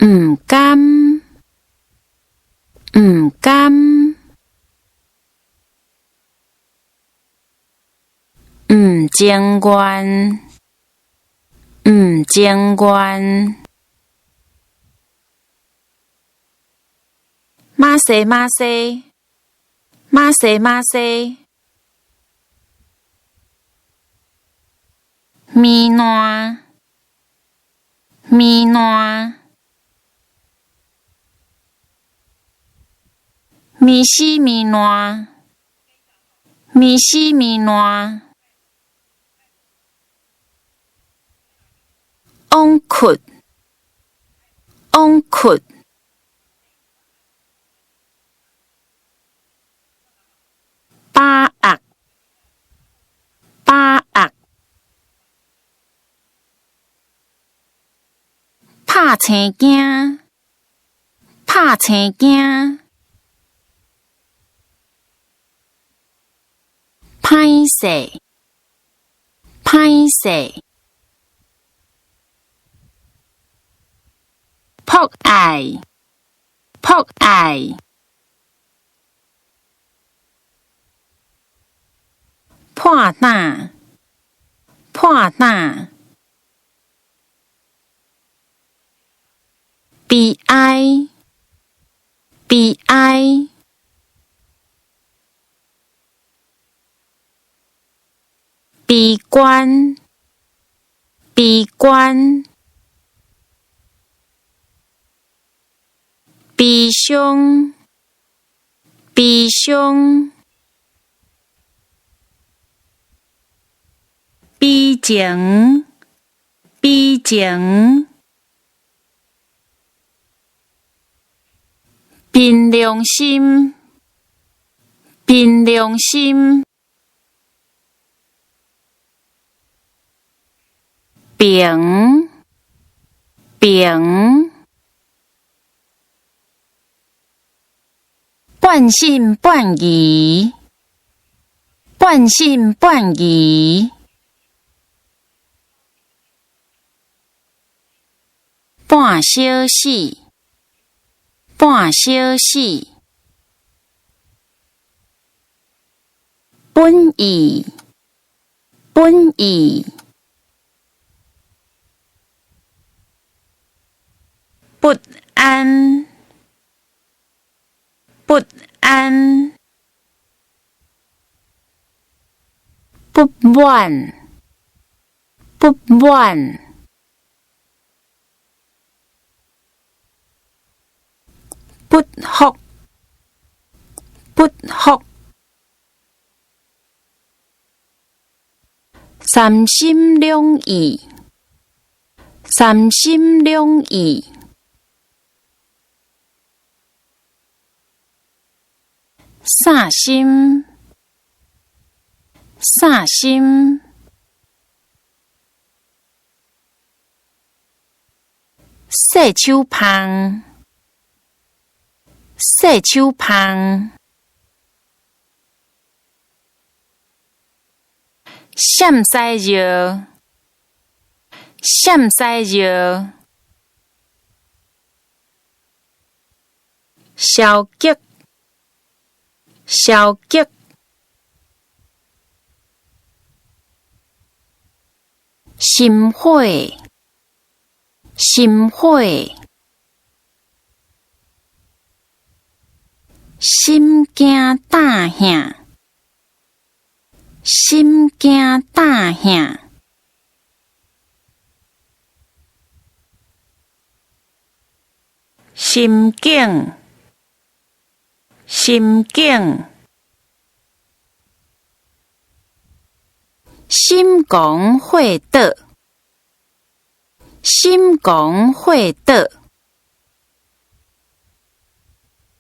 毋甘，毋甘，毋情愿，毋情愿。马西马西，马西马西。咪烂，咪烂。咪西咪烂，咪西咪烂。往屈，往屈。把握，把握。拍青镜，拍青镜。歹势，歹势。博爱，博爱。破胆，破胆。悲哀，悲哀。悲观，悲观。悲伤，悲伤。悲情，悲情。凭良心，凭良心。平，平。半信半疑，半信半疑。半小时，半小时。本意，本意。不安，不安。不满，不满。不服，不服。三心两意，三心两意。散心，散心。洗手旁，洗手旁。闪西热，闪西热。消极，消极。心火，心火。心惊胆吓，心惊胆吓。心境，心境。心狂火倒，心狂火倒。